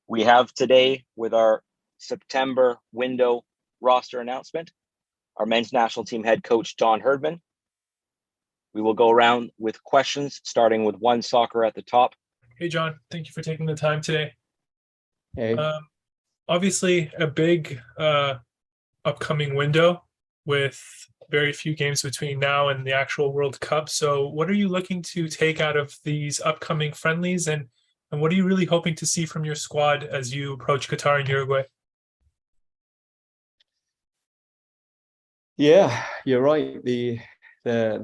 We have today with our September window roster announcement, our men's national team head coach, John Herdman. We will go around with questions, starting with one soccer at the top. Hey, John, thank you for taking the time today. Hey. Obviously, a big upcoming window with very few games between now and the actual World Cup. So what are you looking to take out of these upcoming friendlies, and what are you really hoping to see from your squad as you approach Qatar and Uruguay? Yeah, you're right. The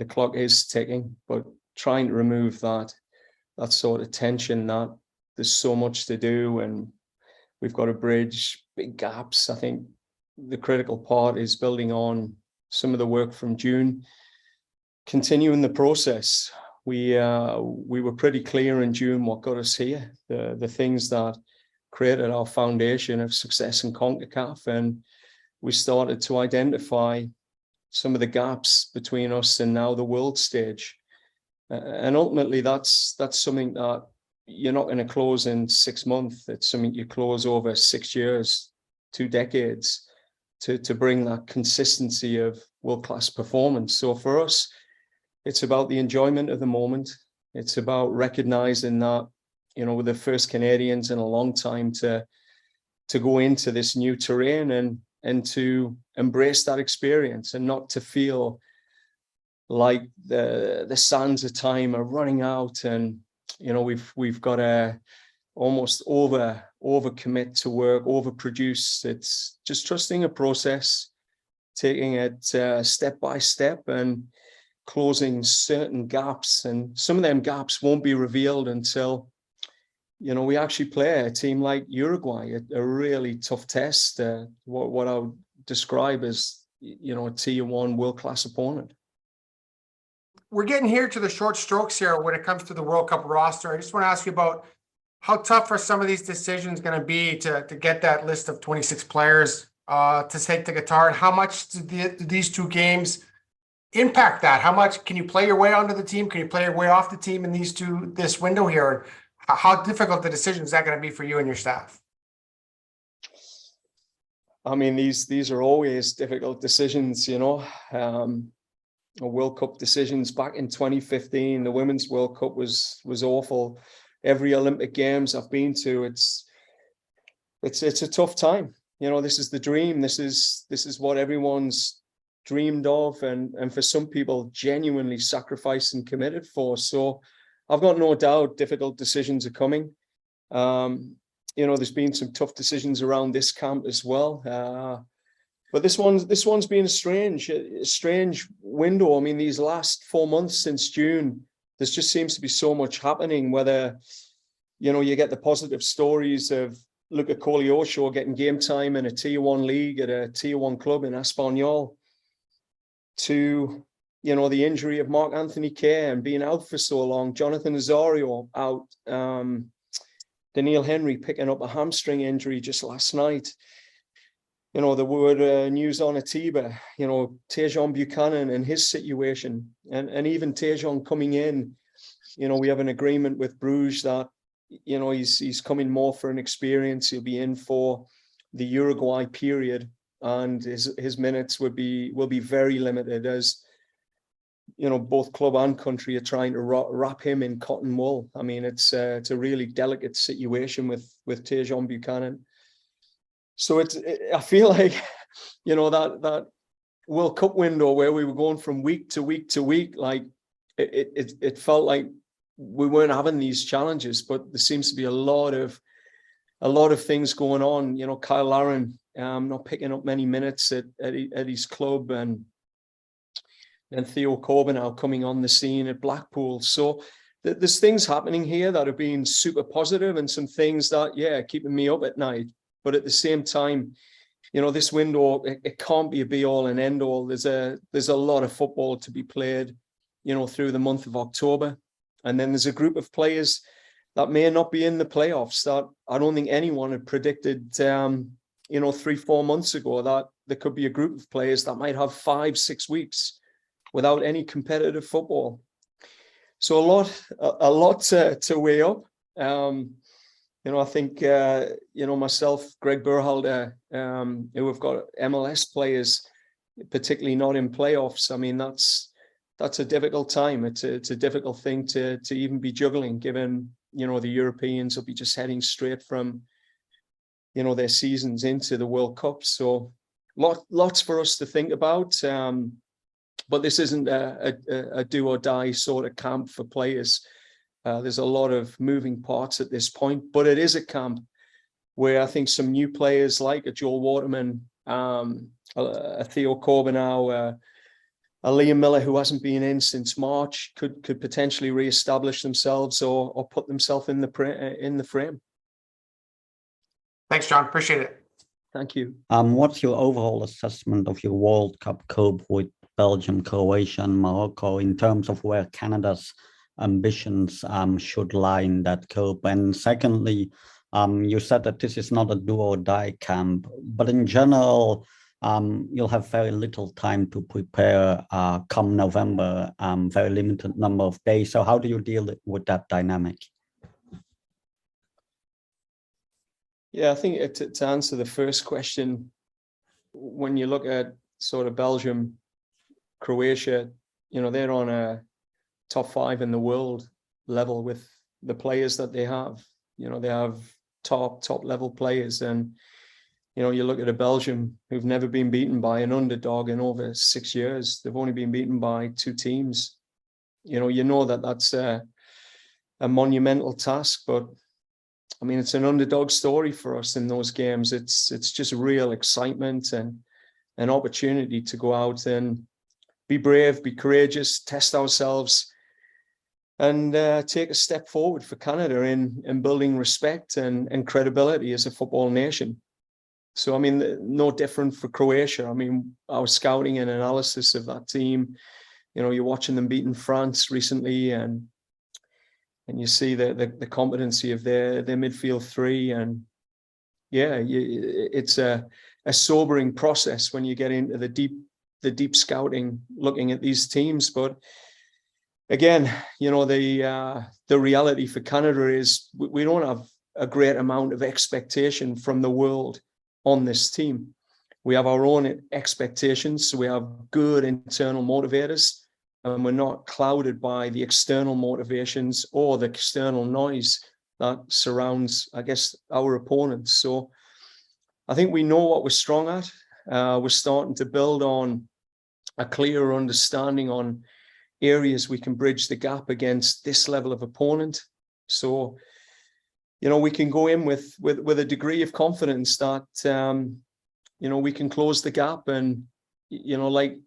clock is ticking, but trying to remove that sort of tension, that there's so much to do and we've got to bridge big gaps. I think the critical part is building on some of the work from June, continuing the process. We were pretty clear in June what got us here, the things that created our foundation of success in CONCACAF, and we started to identify some of the gaps between us and now the world stage. And ultimately, that's something that you're not going to close in 6 months. It's something you close over 6 years, 2 decades, to bring that consistency of world-class performance. So for us, it's about the enjoyment of the moment. It's about recognizing that, you know, we're the first Canadians in a long time to go into this new terrain and to embrace that experience and not to feel like the sands of time are running out and, you know, we've got to almost overcommit to work, overproduce. It's just trusting a process, taking it step by step and closing certain gaps. And some of them gaps won't be revealed until, you know, we actually play a team like Uruguay, a really tough test, what I would describe as, you know, a tier 1 world-class opponent. We're getting here to the short strokes here when it comes to the World Cup roster. I just want to ask you about how tough are some of these decisions going to be to get that list of 26 players to take to Qatar, and how much do these 2 games impact that? How much can you play your way onto the team? Can you play your way off the team in this window here? How difficult the decision is that going to be for you and your staff? I mean, these are always difficult decisions, you know. World Cup decisions back in 2015, the Women's World Cup was awful. Every Olympic Games I've been to, it's a tough time. You know, this is the dream. This is what everyone's dreamed of, and for some people genuinely sacrificed and committed for. So I've got no doubt difficult decisions are coming. You know, there's been some tough decisions around this camp as well. But this one's been a strange window. I mean, these last 4 months since June, there just seems to be so much happening, whether, you know, you get the positive stories of Luca Koleosho getting game time in a tier 1 league at a tier 1 club in Espanyol, to, you know, the injury of Mark Anthony Kerr and being out for so long, Jonathan Osorio out, Daniil Henry picking up a hamstring injury just last night. You know, the word news on Atiba, you know, Tejan Buchanan and his situation, and even Tejan coming in, you know, we have an agreement with Bruges that, you know, he's coming more for an experience. He'll be in for the Uruguay period, and his minutes will be very limited, as, you know, both club and country are trying to wrap him in cotton wool. I mean, it's a really delicate situation with Tejan Buchanan. So I feel like, you know, that World Cup window where we were going from week to week to week, like it felt like we weren't having these challenges, but there seems to be a lot of things going on. You know, Kyle Larin not picking up many minutes at his club, and Theo Corbin coming on the scene at Blackpool. So there's things happening here that have been super positive, and some things that, yeah, keeping me up at night. But at the same time, you know, this window, it can't be a be all and end all. There's a lot of football to be played, you know, through the month of October. And then there's a group of players that may not be in the playoffs that I don't think anyone had predicted, you know, 3-4 months ago, that there could be a group of players that might have 5-6 weeks without any competitive football. So a lot to weigh up. I think, myself, Greg Berhalter, who have got MLS players, particularly not in playoffs. I mean, that's a difficult time. It's a difficult thing to even be juggling, given, the Europeans will be just heading straight from, their seasons into the World Cup. So lots for us to think about. But this isn't a do or die sort of camp for players. There's a lot of moving parts at this point, but it is a camp where I think some new players like a Joel Waterman, a Theo Corbeau, a Liam Miller, who hasn't been in since March, could potentially re-establish themselves or put themselves in the frame. Thanks, John. Appreciate it. Thank you. What's your overall assessment of your World Cup cope with Belgium, Croatia, and Morocco in terms of where Canada's ambitions should lie in that cope? And secondly, you said that this is not a do or die camp, but in general, you'll have very little time to prepare come November, very limited number of days. So how do you deal with that dynamic? Yeah, I think to answer the first question, when you look at sort of Belgium, Croatia, they're on a top 5 in the world level with the players that they have. They have top level players. And, you look at a Belgium who've never been beaten by an underdog in over 6 years. They've only been beaten by 2 teams. That's a monumental task, but I mean, it's an underdog story for us in those games. It's just real excitement and an opportunity to go out and be brave, be courageous, test ourselves, and take a step forward for Canada in building respect and credibility as a football nation. So, I mean, no different for Croatia. I mean, our scouting and analysis of that team, you're watching them beating France recently, and you see the competency of their midfield three. And yeah, it's a sobering process when you get into the deep scouting, looking at these teams. But again, the reality for Canada is we don't have a great amount of expectation from the world on this team. We have our own expectations, so we have good internal motivators, and we're not clouded by the external motivations or the external noise that surrounds, I guess, our opponents. So I think we know what we're strong at. We're starting to build on a clearer understanding on areas we can bridge the gap against this level of opponent. So, we can go in with a degree of confidence that, we can close the gap. And, like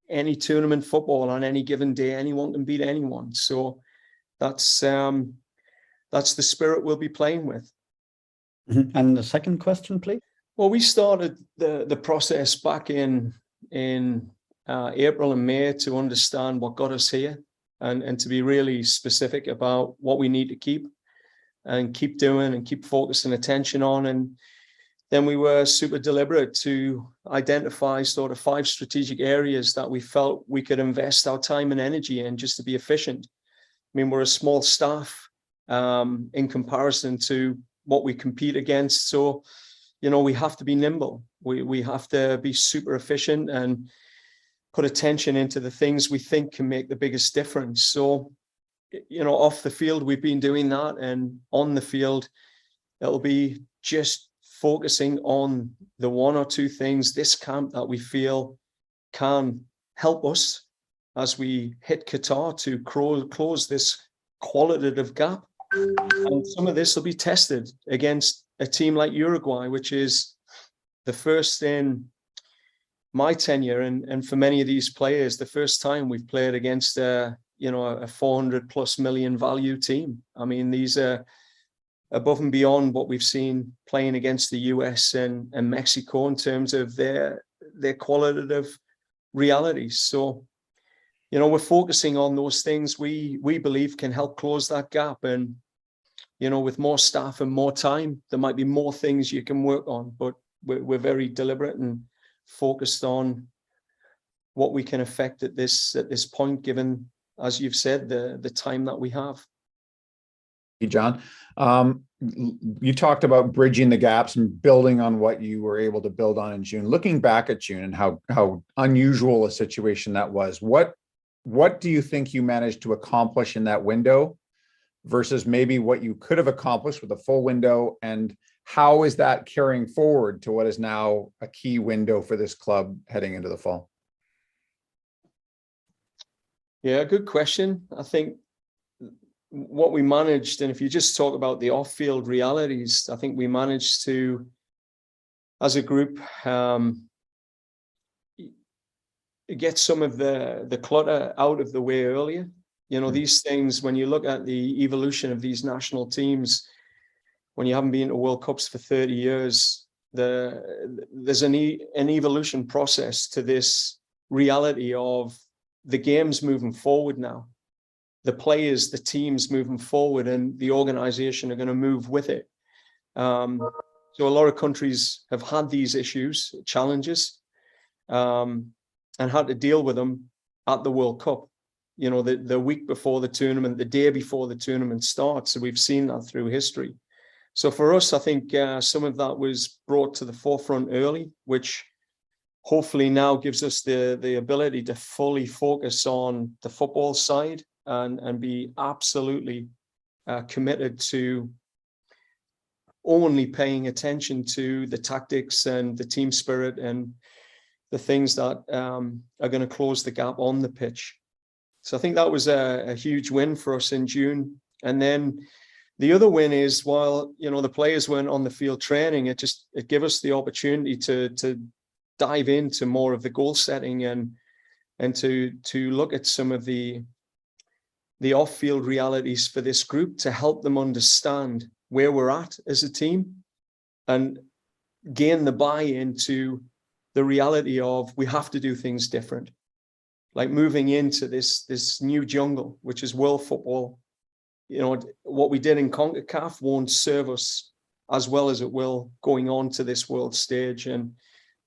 any tournament football on any given day, anyone can beat anyone. So that's the spirit we'll be playing with. And the second question, please. Well, we started the process back in April and May to understand what got us here and to be really specific about what we need to keep doing and keep focusing attention on. And then we were super deliberate to identify sort of 5 strategic areas that we felt we could invest our time and energy in just to be efficient. I mean, we're a small staff in comparison to what we compete against. So, we have to be nimble. We have to be super efficient and put attention into the things we think can make the biggest difference. So, off the field, we've been doing that. And on the field, it'll be just focusing on the 1 or 2 things this camp that we feel can help us as we hit Qatar to close this qualitative gap. And some of this will be tested against a team like Uruguay, which is the first in my tenure, and for many of these players, the first time we've played against a 400+ million value team. I mean, these are above and beyond what we've seen playing against the US and Mexico in terms of their qualitative realities. So, we're focusing on those things we believe can help close that gap. And, with more staff and more time, there might be more things you can work on, but we're very deliberate and focused on what we can affect at this point, given, as you've said, the time that we have. John. You talked about bridging the gaps and building on what you were able to build on in June. Looking back at June and how unusual a situation that was, what do you think you managed to accomplish in that window versus maybe what you could have accomplished with a full window, and how is that carrying forward to what is now a key window for this club heading into the fall? Yeah, good question. I think what we managed, and if you just talk about the off-field realities, I think we managed to, as a group, get some of the clutter out of the way earlier. You know, these things, when you look at the evolution of these national teams, when you haven't been to World Cups for 30 years, there's an evolution process to this reality of the game's moving forward now. The players, the teams moving forward, and the organization are going to move with it. So a lot of countries have had these issues, challenges, and had to deal with them at the World Cup. You know, the week before the tournament, the day before the tournament starts. So we've seen that through history. So for us, I think some of that was brought to the forefront early, which hopefully now gives us the ability to fully focus on the football side and be absolutely committed to only paying attention to the tactics and the team spirit and the things that are going to close the gap on the pitch. So I think that was a huge win for us in June. And then the other win is, while, you know, the players weren't on the field training, it gave us the opportunity to dive into more of the goal setting and to look at some of the off-field realities for this group to help them understand where we're at as a team and gain the buy-in to the reality of we have to do things different. Like moving into this new jungle, which is world football. You know, what we did in CONCACAF won't serve us as well as it will going on to this world stage, and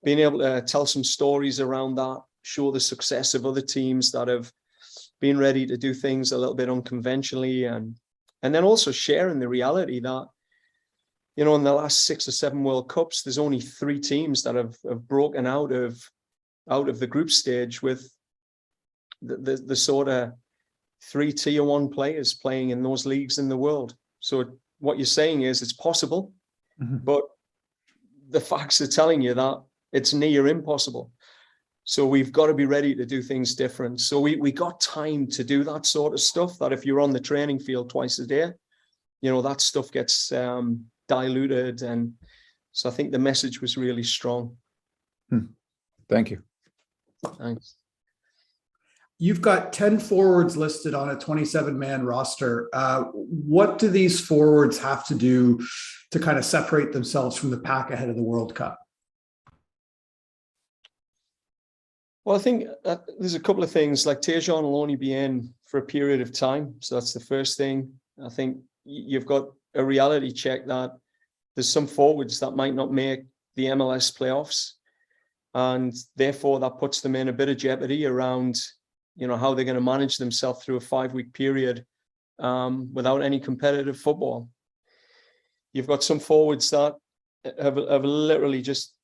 being able to tell some stories around that, show the success of other teams that have been ready to do things a little bit unconventionally, and then also sharing the reality that, you know, in the last 6 or 7 World Cups, there's only 3 teams that have broken out of the group stage with the sort of 3 tier 1 players playing in those leagues in the world. So what you're saying is it's possible, but the facts are telling you that it's near impossible. So we've got to be ready to do things different. So we got time to do that sort of stuff, that if you're on the training field twice a day, you know, that stuff gets diluted. And so I think the message was really strong. Thank you. Thanks. You've got 10 forwards listed on a 27-man roster. What do these forwards have to do to kind of separate themselves from the pack ahead of the World Cup? Well, I think there's a couple of things. Like, Tejan will only be in for a period of time. So that's the first thing. I think you've got a reality check that there's some forwards that might not make the MLS playoffs. And therefore, that puts them in a bit of jeopardy around, you know, how they're going to manage themselves through a 5-week period without any competitive football. You've got some forwards that have literally just,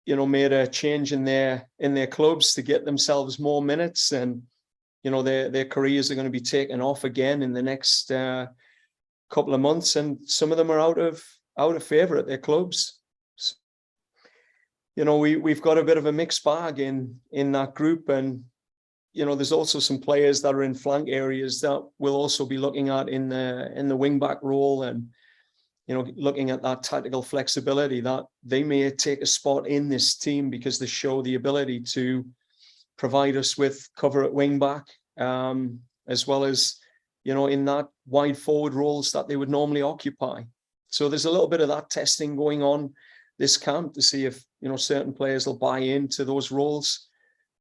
you know, made a change in their clubs to get themselves more minutes, and, you know, their careers are going to be taken off again in the next couple of months, and some of them are out of favor at their clubs. So, you know, we've got a bit of a mixed bag in that group, and, you know, there's also some players that are in flank areas that we'll also be looking at in the wing back role, and, you know, looking at that tactical flexibility that they may take a spot in this team because they show the ability to provide us with cover at wing back, as well as, you know, in that wide forward roles that they would normally occupy. So there's a little bit of that testing going on this camp to see if, you know, certain players will buy into those roles.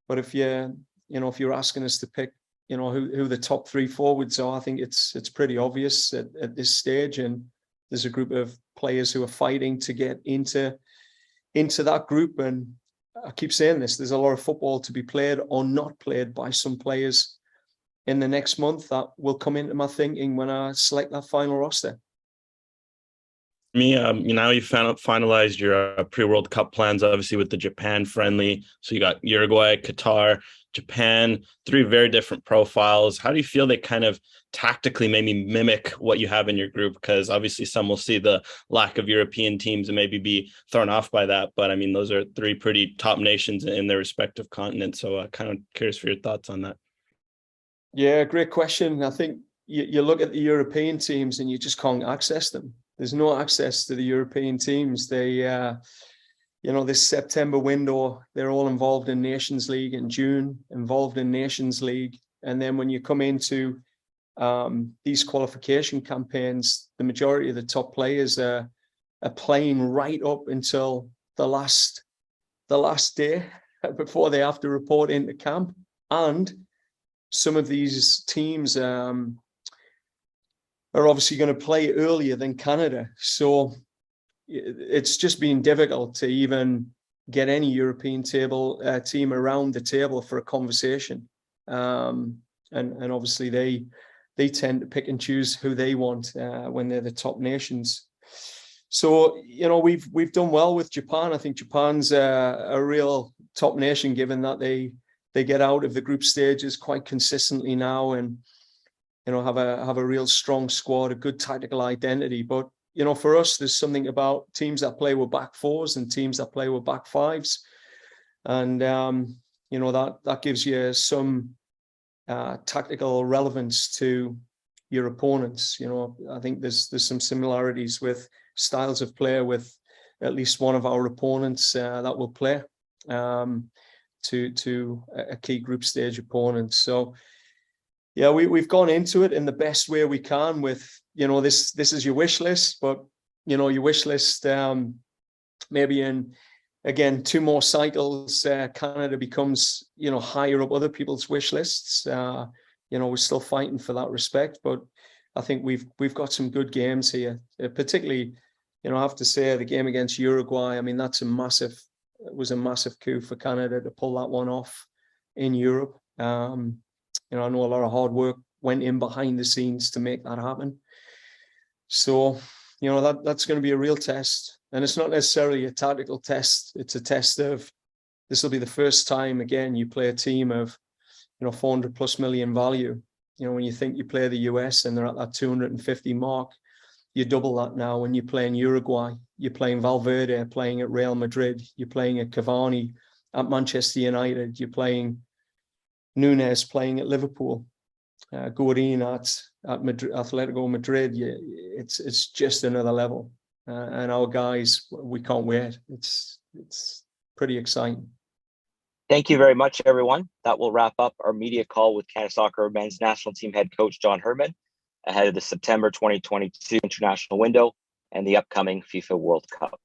But if you're asking us to pick, you know, who the top 3 forwards are, I think it's pretty obvious at this stage. And there's a group of players who are fighting to get into that group. And I keep saying this, there's a lot of football to be played or not played by some players in the next month that will come into my thinking when I select that final roster. Me, now you finalized your pre-World Cup plans, obviously with the Japan friendly. So you got Uruguay, Qatar, Japan, three very different profiles. How do you feel they kind of tactically maybe mimic what you have in your group? Because obviously some will see the lack of European teams and maybe be thrown off by that. But I mean, those are three pretty top nations in their respective continents. So kind of curious for your thoughts on that. Yeah, great question. I think you look at the European teams and you just can't access them. There's no access to the European teams. They, this September window, they're all involved in Nations League. In June, involved in Nations League. And then when you come into these qualification campaigns, the majority of the top players are playing right up until the last day before they have to report into camp. And some of these teams are obviously going to play earlier than Canada. So it's just been difficult to even get any European team around the table for a conversation. And obviously they tend to pick and choose who they want when they're the top nations. So, we've done well with Japan. I think Japan's a real top nation, given that they get out of the group stages quite consistently now, and have a real strong squad, a good tactical identity. But for us, there's something about teams that play with back fours and teams that play with back fives, and that gives you some tactical relevance to your opponents. I think there's some similarities with styles of play with at least one of our opponents that will play to a key group stage opponent. So yeah, we've gone into it in the best way we can with, this is your wish list, but your wish list maybe in, again, 2 more cycles, Canada becomes, higher up other people's wish lists. We're still fighting for that respect, but I think we've got some good games here, particularly, I have to say the game against Uruguay. I mean, it was a massive coup for Canada to pull that one off in Europe. I know a lot of hard work went in behind the scenes to make that happen. So, that's going to be a real test. And it's not necessarily a tactical test. It's a test of, this will be the first time, again, you play a team of, 400 plus million value. When you think you play the US and they're at that 250 mark, you double that now when you play in Uruguay. You're playing Valverde, playing at Real Madrid. You're playing at Cavani at Manchester United. You're playing Nunes playing at Liverpool, Godin at Madrid, Atletico Madrid. It's just another level, and our guys, we can't wait. It's pretty exciting. Thank you very much, everyone. That will wrap up our media call with Canada Soccer men's national team head coach John Herdman ahead of the September 2022 international window and the upcoming FIFA World Cup.